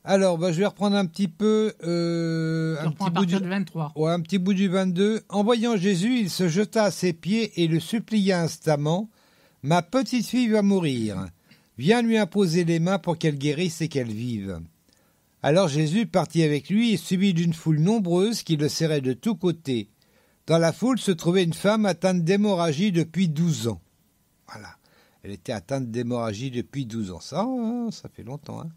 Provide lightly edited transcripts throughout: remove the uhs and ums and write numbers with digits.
Alors, je vais reprendre un petit peu... un petit bout du 23. Ouais, un petit bout du 22. En voyant Jésus, il se jeta à ses pieds et le supplia instamment. « Ma petite fille va mourir. Viens lui imposer les mains pour qu'elle guérisse et qu'elle vive. » Alors Jésus partit avec lui et suivi d'une foule nombreuse qui le serrait de tous côtés. Dans la foule se trouvait une femme atteinte d'hémorragie depuis 12 ans. Voilà. Elle était atteinte d'hémorragie depuis 12 ans. Ça fait longtemps. Hein.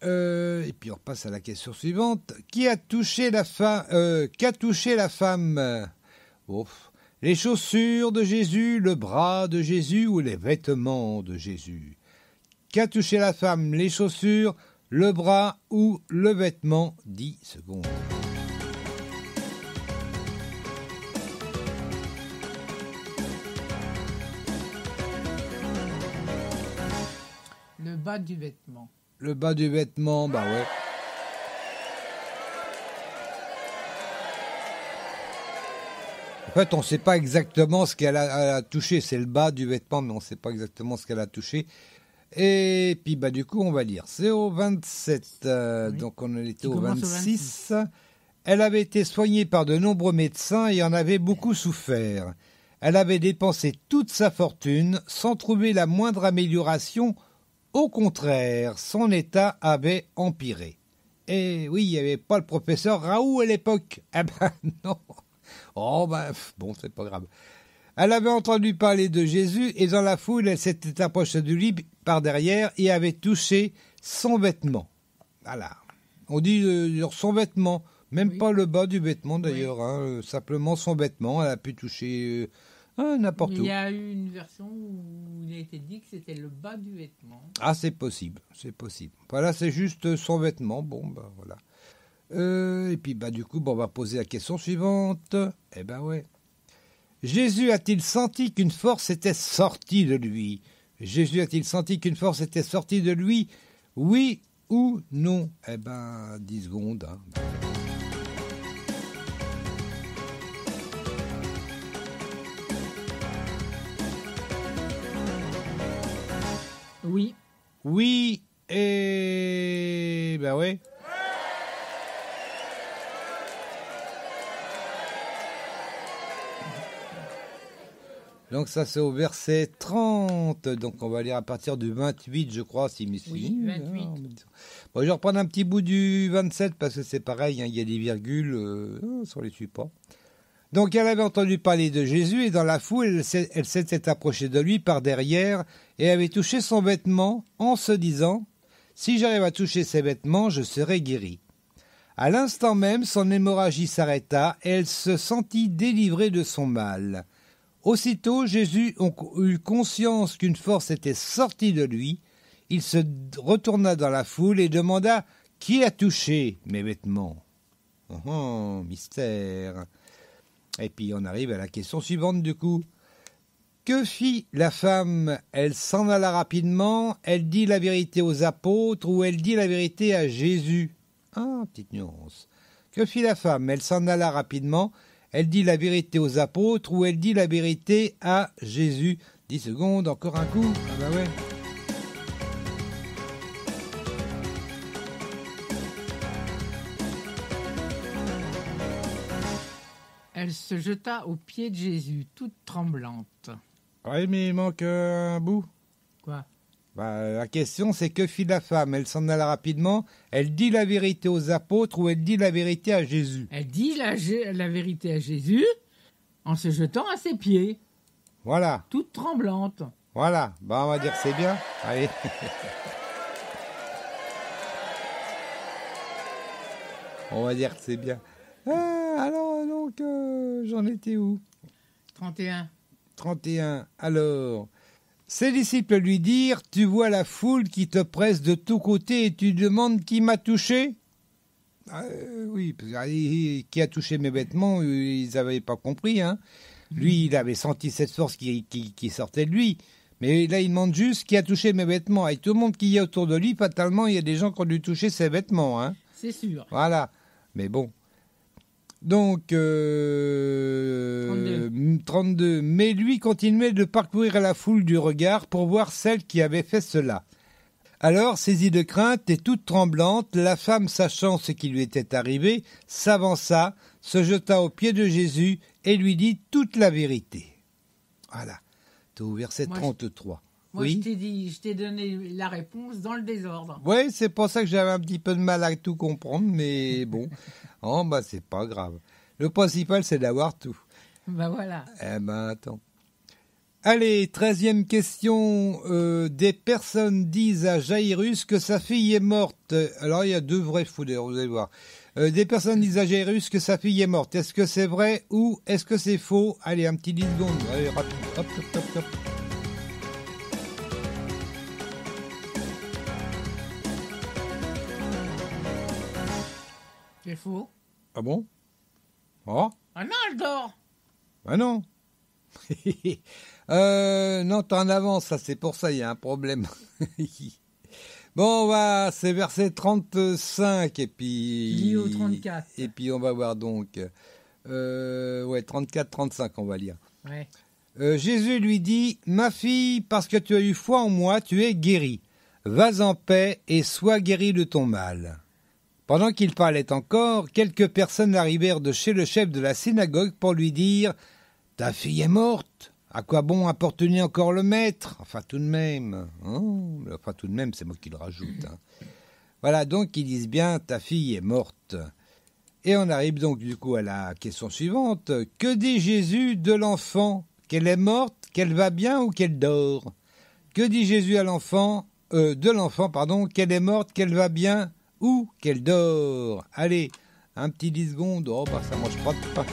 Et puis on repasse à la question suivante. Qu'a touché la femme Les chaussures de Jésus, le bras de Jésus ou les vêtements de Jésus? Qu'a touché la femme? Les chaussures, le bras ou le vêtement? 10 secondes. Le bas du vêtement. Le bas du vêtement, ouais. En fait, on ne sait pas exactement ce qu'elle a touché. C'est le bas du vêtement, mais on ne sait pas exactement ce qu'elle a touché. Et puis, du coup, on va lire. C'est au 27. Oui. Donc, on était au 26. Elle avait été soignée par de nombreux médecins et en avait beaucoup souffert. Elle avait dépensé toute sa fortune sans trouver la moindre amélioration. Au contraire, son état avait empiré. Et oui, il n'y avait pas le professeur Raoult à l'époque. Ah non. Bon, c'est pas grave. Elle avait entendu parler de Jésus et dans la foule, elle s'était approchée de lui par derrière et avait touché son vêtement. Voilà. On dit son vêtement, même pas le bas du vêtement d'ailleurs, simplement son vêtement. Elle a pu toucher... n'importe où. Il y a eu une version où il a été dit que c'était le bas du vêtement. Ah, c'est possible. Voilà, c'est juste son vêtement. Voilà. Et puis, du coup, on va poser la question suivante. Ouais. Jésus a-t-il senti qu'une force était sortie de lui? Jésus a-t-il senti qu'une force était sortie de lui? Oui ou non? 10 secondes. Hein. Oui. Oui, et... ouais. Donc ça c'est au verset 30, donc on va lire à partir du 28 je crois, si mes Oui, 28. Je vais reprendre un petit bout du 27 parce que c'est pareil, il y a des virgules, ça ne les suit pas. Donc elle avait entendu parler de Jésus et dans la foule, elle s'était approchée de lui par derrière et avait touché son vêtement en se disant « Si j'arrive à toucher ses vêtements, je serai guérie. » À l'instant même, son hémorragie s'arrêta et elle se sentit délivrée de son mal. Aussitôt, Jésus eut conscience qu'une force était sortie de lui. Il se retourna dans la foule et demanda « Qui a touché mes vêtements ?» Mystère. Et puis on arrive à la question suivante du coup. Que fit la femme? Elle s'en alla rapidement, elle dit la vérité aux apôtres ou elle dit la vérité à Jésus? Petite nuance. Que fit la femme? Elle s'en alla rapidement, elle dit la vérité aux apôtres ou elle dit la vérité à Jésus? 10 secondes, encore un coup. Ouais. Elle se jeta aux pieds de Jésus, toute tremblante. Oui, mais il manque un bout. Quoi? La question, c'est que fit la femme? Elle s'en alla rapidement. Elle dit la vérité aux apôtres ou elle dit la vérité à Jésus? Elle dit la vérité à Jésus en se jetant à ses pieds. Voilà. Toute tremblante. Voilà. On va dire que c'est bien. Allez. On va dire que c'est bien. Alors, donc, j'en étais où? 31. 31. Alors, ses disciples lui dirent, tu vois la foule qui te presse de tous côtés et tu demandes qui m'a touché? Oui, qui a touché mes vêtements, ils n'avaient pas compris. Hein. Lui, il avait senti cette force qui sortait de lui. Mais là, il demande juste qui a touché mes vêtements. Avec tout le monde qui est autour de lui, fatalement, il y a des gens qui ont dû toucher ses vêtements. Hein. C'est sûr. Voilà. Mais bon. Donc, 32. Mais lui continuait de parcourir la foule du regard pour voir celle qui avait fait cela. Alors, saisie de crainte et toute tremblante, la femme, sachant ce qui lui était arrivé, s'avança, se jeta aux pieds de Jésus et lui dit toute la vérité. Voilà, c'est au verset 33. Moi, oui. je t'ai donné la réponse dans le désordre. Oui, c'est pour ça que j'avais un petit peu de mal à tout comprendre, mais bon, oh, bah, c'est pas grave. Le principal, c'est d'avoir tout. Ben voilà. Eh ben, attends. Allez, 13e question. Des personnes disent à Jairus que sa fille est morte. Alors, il y a deux vrais fous, d'ailleurs, vous allez voir. Des personnes disent à Jairus que sa fille est morte. Est-ce que c'est vrai ou est-ce que c'est faux? Allez, un petit 10 secondes. Allez, rapide. Hop, hop, hop, hop. C'est faux. Ah bon? Oh? Ah non, elle dort. Ah non. Non, t'es en avance, ça, c'est pour ça, il y a un problème. Bon, c'est verset 35, et puis... Lié au 34. Et puis, on va voir donc... 34-35, on va lire. Ouais. Jésus lui dit, « Ma fille, parce que tu as eu foi en moi, tu es guérie. Vas en paix et sois guérie de ton mal. » Pendant qu'il parlait encore, quelques personnes arrivèrent de chez le chef de la synagogue pour lui dire « Ta fille est morte. À quoi bon importuner encore le maître ?» Enfin, tout de même. Enfin, tout de même, c'est moi qui le rajoute. Hein. Voilà, donc ils disent bien « Ta fille est morte. » Et on arrive donc du coup à la question suivante. Que dit Jésus de l'enfant? Qu'elle est morte, qu'elle va bien ou qu'elle dort? Que dit Jésus à l'enfant, de l'enfant, pardon, qu'elle est morte, qu'elle va bien ou qu'elle dort? Allez, un petit 10 secondes. Oh, bah ça mange pas de pain.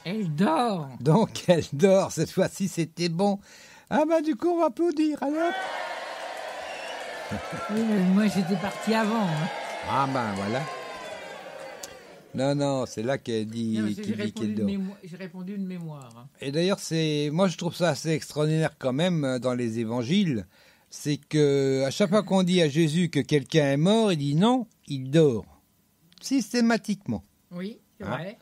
Elle dort. Donc, elle dort. Cette fois-ci, c'était bon. Ah bah du coup, on va applaudir. Allez hop. Oui, mais moi, j'étais parti avant. Hein. Ah bah voilà. Non, c'est là qu'elle dit qu'elle dort. J'ai répondu de mémoire. Hein. Et d'ailleurs, moi je trouve ça assez extraordinaire quand même dans les évangiles. C'est que à chaque fois qu'on dit à Jésus que quelqu'un est mort, il dit non, il dort. Systématiquement. Oui, c'est vrai.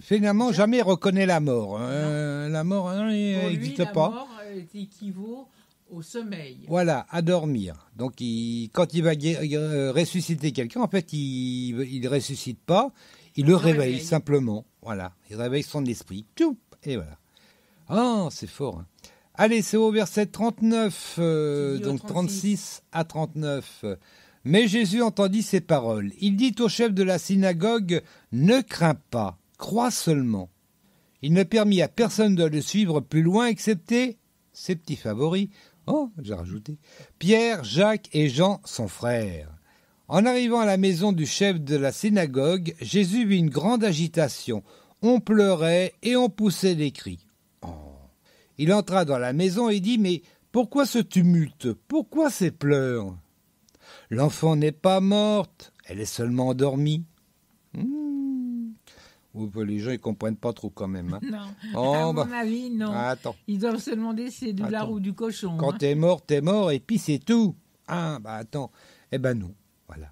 Finalement, jamais reconnaît la mort. La mort n'existe pas. La mort équivaut au sommeil. Voilà, à dormir. Donc, quand il va ressusciter quelqu'un, en fait, il ne ressuscite pas, il le réveille simplement. Voilà, il réveille son esprit. Et voilà. Ah, c'est fort. Hein. Allez, c'est au verset 39, donc 36 à 39. Mais Jésus entendit ces paroles. Il dit au chef de la synagogue, « Ne crains pas, crois seulement. » Il ne permit à personne de le suivre plus loin, excepté ses petits favoris. Oh, j'ai rajouté. Pierre, Jacques et Jean, son frère. En arrivant à la maison du chef de la synagogue, Jésus vit une grande agitation. On pleurait et on poussait des cris. Oh. Il entra dans la maison et dit, « Mais pourquoi ce tumulte? Pourquoi ces pleurs? L'enfant n'est pas morte, elle est seulement endormie. » Les gens, ils comprennent pas trop quand même. Hein. Non, à mon avis, non. Attends. Ils doivent se demander si c'est du lard ou du cochon. Quand t'es mort, et puis c'est tout. Ah, bah attends. Eh ben non, voilà.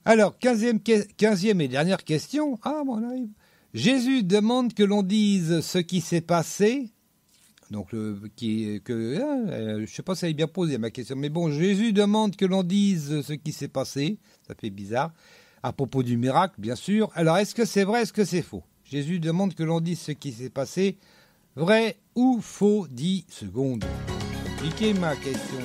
Alors, 15e et dernière question. Ah, bon, on arrive. Jésus demande que l'on dise ce qui s'est passé. Donc, je sais pas si elle est bien posée ma question, mais bon, Jésus demande que l'on dise ce qui s'est passé. Ça fait bizarre. À propos du miracle, bien sûr. Alors, est-ce que c'est vrai, est-ce que c'est faux? Jésus demande que l'on dise ce qui s'est passé. Vrai ou faux? 10 secondes. Compliqué ma question.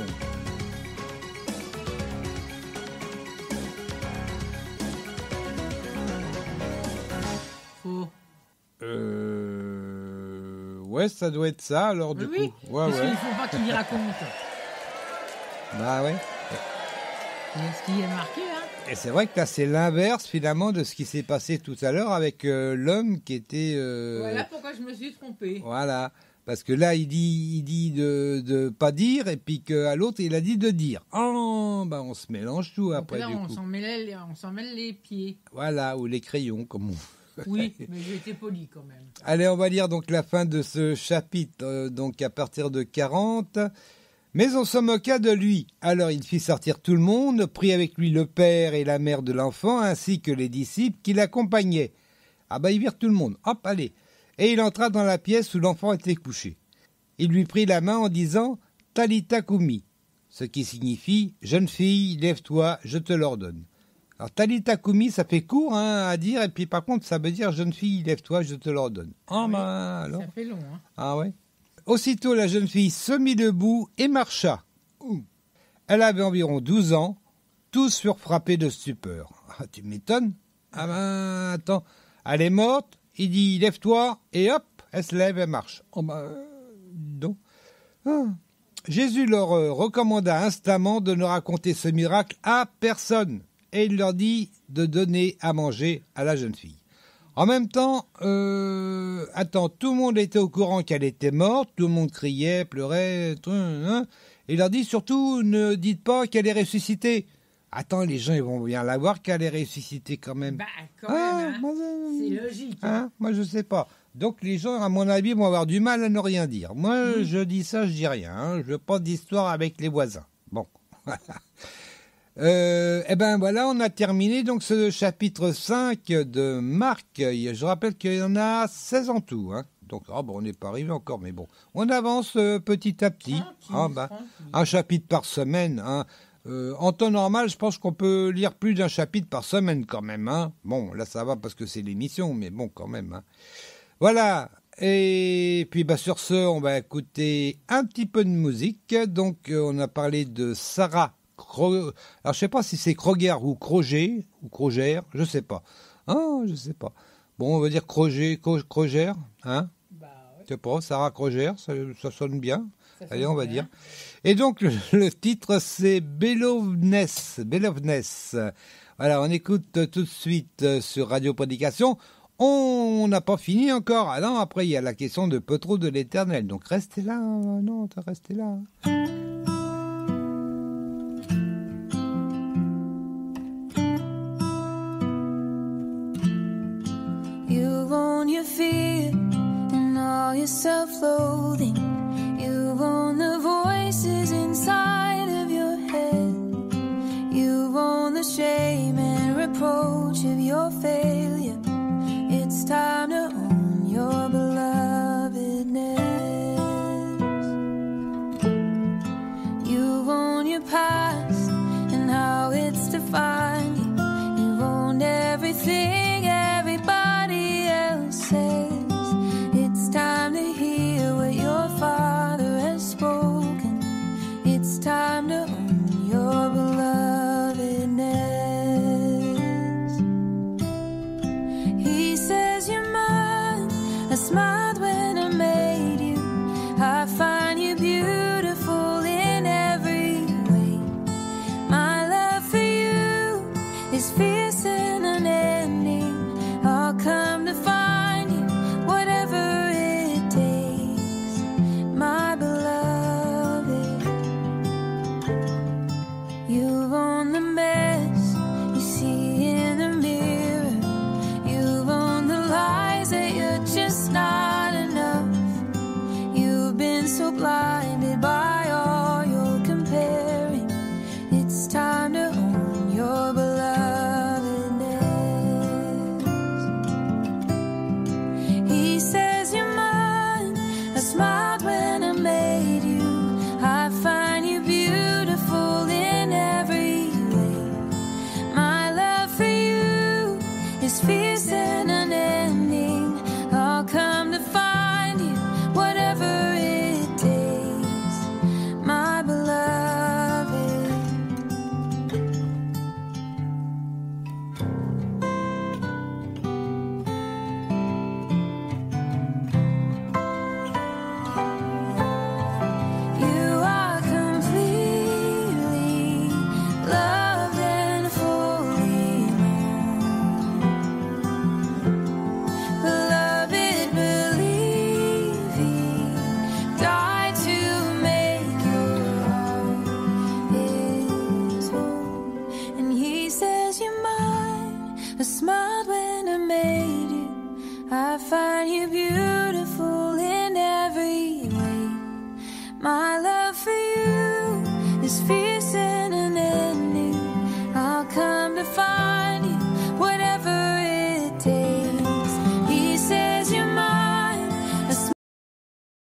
Faux. Ouais, ça doit être ça, alors du coup. Ouais, parce qu'il ne faut pas qu'il y raconte. Bah ouais. C'est ce qui est marqué, hein. Et c'est vrai que là, c'est l'inverse, finalement, de ce qui s'est passé tout à l'heure avec l'homme qui était... Voilà pourquoi je me suis trompé. Voilà. Parce que là, il dit de pas dire, et puis qu'à l'autre, il a dit de dire. Oh, bah on se mélange tout. Donc après, là, du coup. On s'en mêle les pieds. Voilà, ou les crayons, comme on... Oui, mais j'ai été poli quand même. Allez, on va lire donc la fin de ce chapitre, donc à partir de 40. Mais on se moqua de lui. Alors il fit sortir tout le monde, prit avec lui le père et la mère de l'enfant, ainsi que les disciples qui l'accompagnaient. Ah bah il vire tout le monde, hop, allez. Et il entra dans la pièce où l'enfant était couché. Il lui prit la main en disant « Talita Kumi », ce qui signifie « Jeune fille, lève-toi, je te l'ordonne ». Alors Talita Kumi, ça fait court à dire, et puis par contre ça veut dire « Jeune fille, lève-toi, je te l'ordonne ». Ah oui, alors. Ça fait long. Hein. Ah ouais. Aussitôt la jeune fille se mit debout et marcha. Elle avait environ 12 ans, tous furent frappés de stupeur. Ah, tu m'étonnes. Ah ben, attends, elle est morte, il dit « Lève-toi » et hop, elle se lève et marche. Oh ben, non. Ah. Jésus leur recommanda instamment de ne raconter ce miracle à personne et il leur dit de donner à manger à la jeune fille. En même temps, tout le monde était au courant qu'elle était morte, tout le monde criait, pleurait, et il leur dit surtout ne dites pas qu'elle est ressuscitée. Attends, les gens ils vont bien la voir qu'elle est ressuscitée quand même. Bah quand même, hein. C'est logique. Hein, moi je sais pas. Donc les gens, à mon avis, vont avoir du mal à ne rien dire. Moi, je dis ça, je dis rien. Hein. Je veux pas d'histoire avec les voisins. Bon. Eh ben voilà, on a terminé donc ce chapitre 5 de Marc. Je rappelle qu'il y en a 16 en tout. Hein. Donc on n'est pas arrivé encore, mais bon. On avance petit à petit. Un chapitre par semaine. Hein. En temps normal, je pense qu'on peut lire plus d'un chapitre par semaine quand même. Hein. Bon, là ça va parce que c'est l'émission, mais bon quand même. Hein. Voilà, et puis sur ce, on va écouter un petit peu de musique. Donc, on a parlé de Sarah Alors, je sais pas si c'est Kroger ou Kroger, je sais pas. Ah, je sais pas. Bon, on va dire Kroger, hein? Bah, ouais. Je sais pas, Sarah Kroger, ça sonne bien. Allez, on va dire. Et donc, le titre, c'est Belovness. Voilà, on écoute tout de suite sur Radio Prédication. On n'a pas fini encore. Ah non, après, il y a la question de peu trop de l'Éternel. Donc, restez là. Non, restez là. You've owned your fear and all your self-loathing. You've owned the voices inside of your head. You've owned the shame and reproach of your faith.